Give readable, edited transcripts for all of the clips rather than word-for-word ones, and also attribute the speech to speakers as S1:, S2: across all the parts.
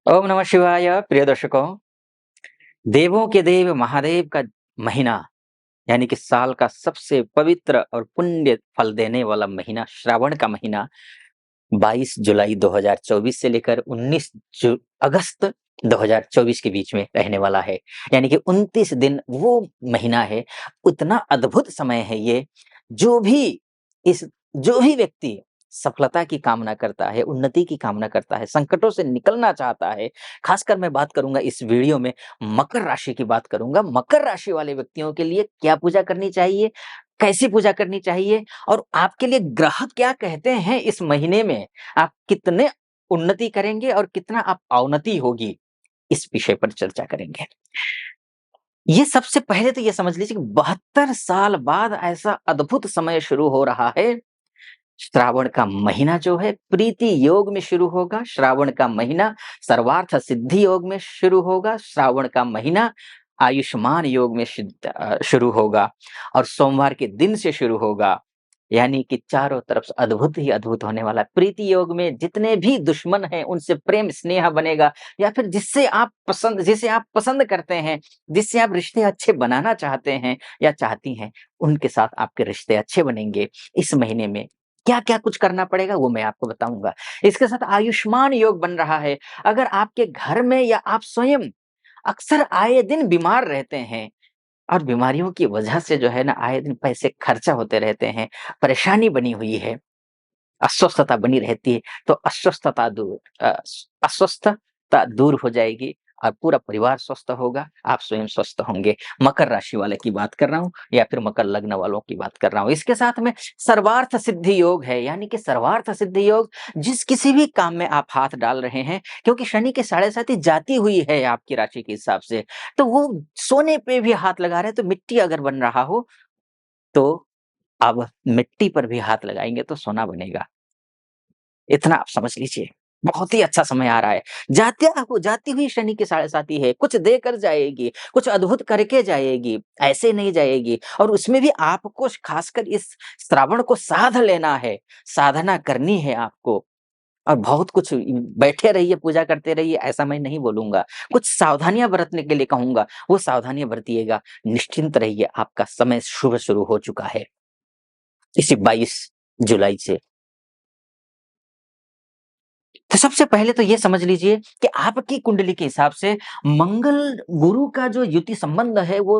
S1: ओम नमः शिवाय। प्रिय दर्शकों, देवों के देव महादेव का महीना यानी कि साल का सबसे पवित्र और पुण्य फल देने वाला महीना श्रावण का महीना 22 जुलाई 2024 से लेकर 19 अगस्त 2024 के बीच में रहने वाला है। यानी कि 29 दिन वो महीना है, उतना अद्भुत समय है ये। जो भी इस जो भी व्यक्ति सफलता की कामना करता है, उन्नति की कामना करता है, संकटों से निकलना चाहता है, खासकर मैं बात करूंगा इस वीडियो में मकर राशि की बात करूंगा। मकर राशि वाले व्यक्तियों के लिए क्या पूजा करनी चाहिए, कैसी पूजा करनी चाहिए और आपके लिए ग्रह क्या कहते हैं इस महीने में, आप कितने उन्नति करेंगे और कितना आप अवनति होगी, इस विषय पर चर्चा करेंगे। ये सबसे पहले तो ये समझ लीजिए कि 72 साल बाद ऐसा अद्भुत समय शुरू हो रहा है। श्रावण का महीना जो है प्रीति योग में शुरू होगा। श्रावण का महीना सर्वार्थ सिद्धि योग में शुरू होगा। श्रावण का महीना आयुष्मान योग में शुरू होगा और सोमवार के दिन से शुरू होगा। यानी कि चारों तरफ से अद्भुत ही अद्भुत होने वाला है। प्रीति योग में जितने भी दुश्मन हैं उनसे प्रेम स्नेह बनेगा, या फिर जिसे आप पसंद करते हैं, जिससे आप रिश्ते अच्छे बनाना चाहते हैं या चाहती हैं, उनके साथ आपके रिश्ते अच्छे बनेंगे। इस महीने में क्या-क्या कुछ करना पड़ेगा वो मैं आपको बताऊँगा। इसके साथ आयुष्मान योग बन रहा है। अगर आपके घर में या आप स्वयं अक्सर आए दिन बीमार रहते हैं और बीमारियों की वजह से जो है ना आए दिन पैसे खर्चा होते रहते हैं, परेशानी बनी हुई है, अस्वस्थता बनी रहती है, तो अस्वस्थता दूर हो जाएगी और पूरा परिवार स्वस्थ होगा, आप स्वयं स्वस्थ होंगे। मकर राशि वाले की बात कर रहा हूँ या फिर मकर लग्न वालों की बात कर रहा हूँ। इसके साथ में सर्वार्थ सिद्धि योग है, यानी कि सर्वार्थ सिद्धि योग जिस किसी भी काम में आप हाथ डाल रहे हैं, क्योंकि शनि की साढ़े साती जाती हुई है आपकी राशि के हिसाब से, तो वो सोने पे भी हाथ लगा रहे हैं, तो मिट्टी अगर बन रहा हो, तो अब मिट्टी पर भी हाथ लगाएँगे तो सोना बनेगा। इतना आप समझ लीजिए, बहुत ही अच्छा समय आ रहा है। जाती हुई शनि की साढ़े साती है, कुछ देकर जाएगी, कुछ अद्भुत करके जाएगी, ऐसे नहीं जाएगी और उसमें भी आपको खासकर इस श्रावण को साध लेना है, साधना करनी है आपको और बहुत कुछ बैठे रहिए, पूजा करते रहिए, ऐसा मैं नहीं बोलूँगा। कुछ सावधानियाँ बरतने के लिए कहूँगा, वो सावधानियाँ बरतिएगा, निश्चिंत रहिए, आपका समय शुभ शुरू हो चुका है, इसी 22 जुलाई से। तो सबसे पहले तो ये समझ लीजिए कि आपकी कुंडली के हिसाब से मंगल गुरु का जो युति संबंध है वो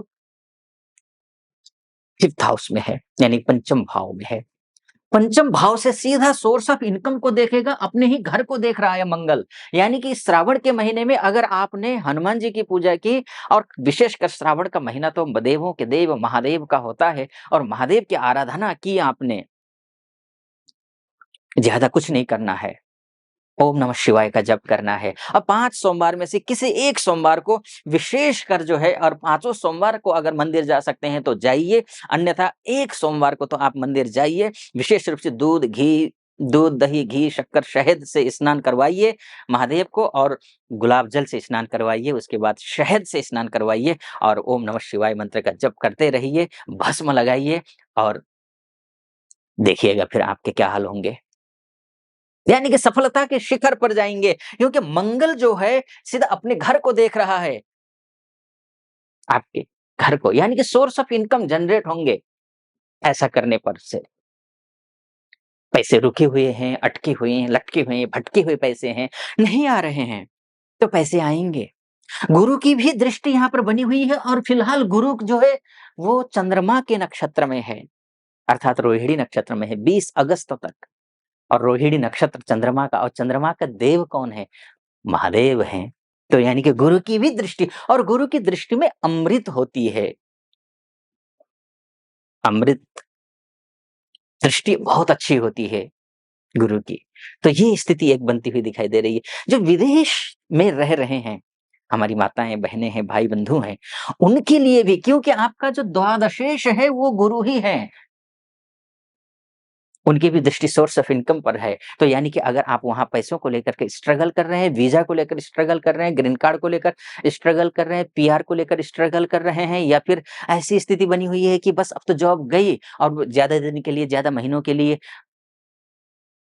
S1: 5th हाउस में है, यानी पंचम भाव में है। पंचम भाव से सीधा सोर्स ऑफ इनकम को देखेगा, अपने ही घर को देख रहा है मंगल। यानी कि श्रावण के महीने में अगर आपने हनुमान जी की पूजा की और विशेषकर श्रावण का महीना तो देवों के देव महादेव का होता है और महादेव की आराधना की आपने, ज्यादा कुछ नहीं करना है। ओम नमः शिवाय का जप करना है। अब 5 सोमवार में से किसी एक सोमवार को विशेषकर जो है, और पाँचों सोमवार को अगर मंदिर जा सकते हैं तो जाइए, अन्यथा एक सोमवार को तो आप मंदिर जाइए। विशेष रूप से दूध, दही, घी, शक्कर, शहद से स्नान करवाइए महादेव को और गुलाब जल से स्नान करवाइए, उसके बाद शहद से स्नान करवाइए और ओम नमः शिवाय मंत्र का जप करते रहिए, भस्म लगाइए और देखिएगा फिर आपके क्या हाल होंगे। यानी कि सफलता के शिखर पर जाएँगे, क्योंकि मंगल जो है सीधा अपने घर को देख रहा है, आपके घर को, यानी कि सोर्स ऑफ इनकम जनरेट होंगे ऐसा करने पर से। पैसे रुके हुए हैं, अटके हुए हैं, लटके हुए हैं, भटके हुए पैसे हैं, नहीं आ रहे हैं, तो पैसे आएँगे। गुरु की भी दृष्टि यहाँ पर बनी हुई है और फिलहाल गुरु जो है वो चंद्रमा के नक्षत्र में है, अर्थात रोहिणी नक्षत्र में है 20 अगस्त तक। और रोहिणी नक्षत्र चंद्रमा का, और चंद्रमा का देव कौन है? महादेव हैं। तो यानी कि गुरु की भी दृष्टि, और गुरु की दृष्टि में अमृत होती है। अमृत दृष्टि बहुत अच्छी होती है गुरु की। तो ये स्थिति एक बनती हुई दिखाई दे रही है। जो विदेश में रह रहे हैं, हमारी माताएँ, बहनें हैं, भाई-बंधु हैं, उनके लिए भी, क्योंकि आपका जो द्वादशेष है वो गुरु ही है। उनकी भी दृष्टि सोर्स ऑफ इनकम पर है। तो यानी कि अगर आप वहाँ पैसों को लेकर के स्ट्रगल कर रहे हैं, वीज़ा को लेकर स्ट्रगल कर रहे हैं, ग्रीन कार्ड को लेकर स्ट्रगल कर रहे हैं, पीआर को लेकर स्ट्रगल कर रहे हैं, या फिर ऐसी स्थिति बनी हुई है कि बस अब तो जॉब गई और ज़्यादा दिन के लिए, ज़्यादा महीनों के लिए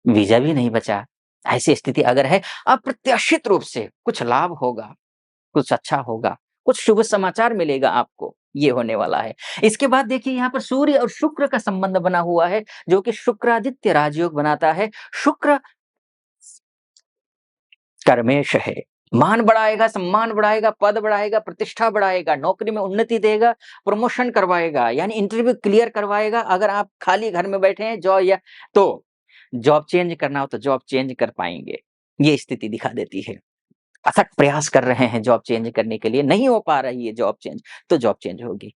S1: वीज़ा भी नहीं बचा। ऐसी स्थिति अगर है, अप्रत्याशित रूप से कुछ लाभ होगा, कुछ अच्छा होगा, कुछ शुभ समाचार मिलेगा आपको, ये होने वाला है। इसके बाद देखिए यहाँ पर सूर्य और शुक्र का संबंध बना हुआ है, जो कि शुक्रादित्य राजयोग बनाता है। शुक्र कर्मेश है, मान बढ़ाएगा, सम्मान बढ़ाएगा, पद बढ़ाएगा, प्रतिष्ठा बढ़ाएगा, नौकरी में उन्नति देगा, प्रमोशन करवाएगा, यानी इंटरव्यू क्लियर करवाएगा। अगर आप खाली घर में बैठे हैं तो जॉब चेंज करना हो तो जॉब चेंज कर पाएँगे, ये स्थिति दिखा देती है। अथक प्रयास कर रहे हैं जॉब चेंज करने के लिए, नहीं हो पा रही है जॉब चेंज, तो जॉब चेंज होगी।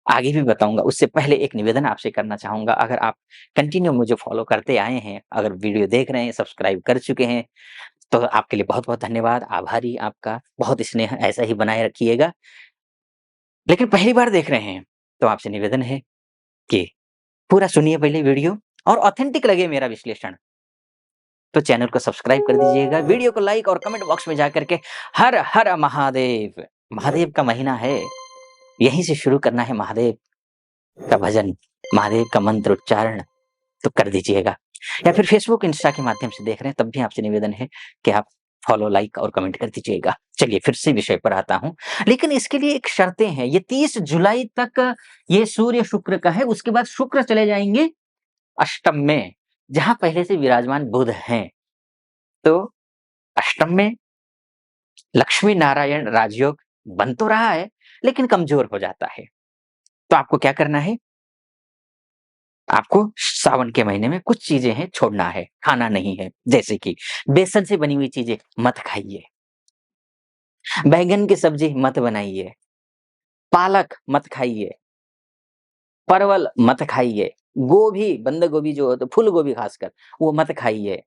S1: आगे भी बताऊँगा, उससे पहले एक निवेदन आपसे करना चाहूँगा, अगर आप कंटिन्यू मुझे फ़ॉलो करते आए हैं, अगर वीडियो देख रहे हैं, सब्सक्राइब कर चुके हैं, तो आपके लिए बहुत-बहुत धन्यवाद, आभारी आपका, बहुत स्नेह ऐसा ही बनाए रखिएगा। लेकिन पहली बार देख रहे हैं, तो आपसे निवेदन है कि पूरा सुनिए पहले वीडियो, और ऑथेंटिक लगे मेरा विश्लेषण, तो चैनल को सब्सक्राइब कर दीजिएगा, वीडियो को लाइक और कमेंट बॉक्स में जाकर के हर हर महादेव, महादेव का महीना है, यहीं से शुरू करना है महादेव का भजन, महादेव का मंत्र उच्चारण, तो कर दीजिएगा। या फिर फेसबुक, इंस्टा के माध्यम से देख रहे हैं, तब भी आपसे निवेदन है कि आप फॉलो, लाइक और कमेंट कर दीजिएगा। चलिए फिर से विषय पर आता हूँ, लेकिन इसके लिए एक शर्तें हैं। ये 30 जुलाई तक ये सूर्य शुक्र का है, उसके बाद शुक्र चले जाएँगे अष्टम में, जहाँ पहले से विराजमान बुध हैं। तो अष्टम में लक्ष्मी नारायण राजयोग बन तो रहा है, लेकिन कमजोर हो जाता है। तो आपको क्या करना है? आपको सावन के महीने में कुछ चीजें हैं छोड़ना है, खाना नहीं है। जैसे कि बेसन से बनी हुई चीजें मत खाइए, बैंगन की सब्जी मत बनाइए, पालक मत खाइए, परवल मत खाइए, गोभी, बंद गोभी जो होता है, फूल गोभी खासकर, वो मत खाइए।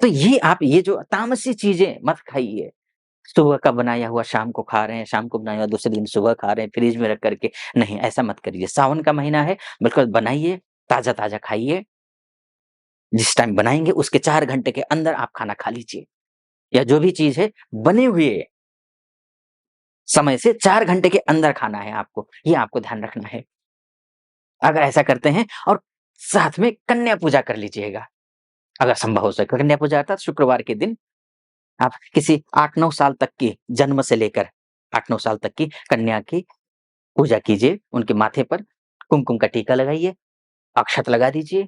S1: तो ये जो तामसी चीजें मत खाइए। सुबह का बनाया हुआ शाम को खा रहे हैं, शाम को बनाया हुआ दूसरे दिन सुबह खा रहे हैं, फ्रिज में रख करके, नहीं, ऐसा मत करिए। सावन का महीना है, बिल्कुल बनाइए, ताज़ा-ताज़ा खाइए। जिस टाइम बनाएँगे उसके 4 घंटे के अंदर आप खाना खा लीजिए, या जो भी चीज़ है बने हुए समय से 4 घंटे के अंदर खाना है आपको, ये आपको ध्यान रखना है। अगर ऐसा करते हैं, और साथ में कन्या पूजा कर लीजिएगा, अगर संभव हो सके। कन्या पूजा अर्थात शुक्रवार के दिन आप किसी 8-9 साल तक की, जन्म से लेकर 8-9 साल तक की कन्या की पूजा कीजिए, उनके माथे पर कुमकुम का टीका लगाइए, अक्षत लगा दीजिए,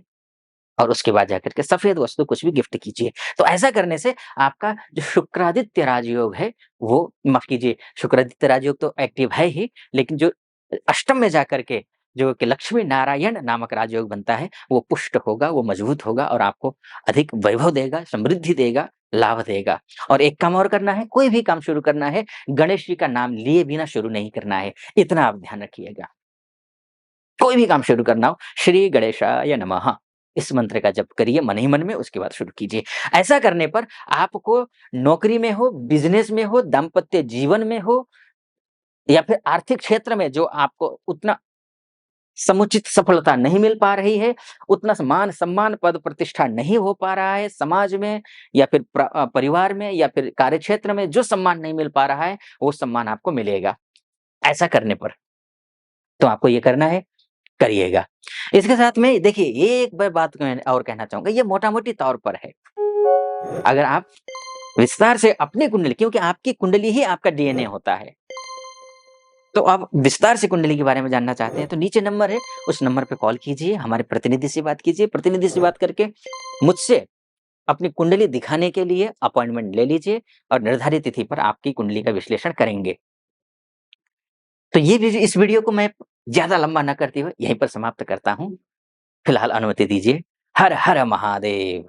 S1: और उसके बाद जाकर के सफ़ेद वस्तु कुछ भी गिफ्ट कीजिए। तो ऐसा करने से आपका जो शुक्रादित्य राजयोग है, वो, माफ़ कीजिए, शुक्रादित्य राजयोग तो एक्टिव है ही, लेकिन जो अष्टम में जाकर के जो कि लक्ष्मी नारायण नामक राजयोग बनता है, वो पुष्ट होगा, वो मजबूत होगा, और आपको अधिक वैभव देगा, समृद्धि देगा, लाभ देगा। और एक काम और करना है, कोई भी काम शुरू करना है, गणेश जी का नाम लिए बिना शुरू नहीं करना है, इतना आप ध्यान रखिएगा। कोई भी काम शुरू करना हो, श्री गणेशाय नमः, इस मंत्र का जप करिए मन ही मन में, उसके बाद शुरू कीजिए। ऐसा करने पर आपको नौकरी में हो, बिज़नेस में हो, दाम्पत्य जीवन में हो, या फिर आर्थिक क्षेत्र में जो आपको उतना समुचित सफलता नहीं मिल पा रही है, उतना मान सम्मान, पद प्रतिष्ठा नहीं हो पा रहा है समाज में, या फिर परिवार में, या फिर कार्यक्षेत्र में जो सम्मान नहीं मिल पा रहा है, वो सम्मान आपको मिलेगा। ऐसा करने पर तो आपको ये करना है, करिएगा। इसके साथ में देखिए, ये एक मैं बात मैं और कहना चाहूँगा, ये मोटा-मोटी तौर पर है। अगर आप विस्तार से अपनी कुंडली, क्योंकि आपकी कुंडली ही आपका डीएनए होता है। तो आप विस्तार से कुंडली के बारे में जानना चाहते हैं, तो नीचे नंबर है, उस नंबर पे कॉल कीजिए, हमारे प्रतिनिधि से बात कीजिए। प्रतिनिधि से बात करके मुझसे अपनी कुंडली दिखाने के लिए अपॉइंटमेंट ले लीजिए, और निर्धारित तिथि पर आपकी कुंडली का विश्लेषण करेंगे। तो ये इस वीडियो को मैं ज़्यादा लंबा ना करते हुए यहीं पर समाप्त करता हूँ। फिलहाल अनुमति दीजिए। हर हर महादेव।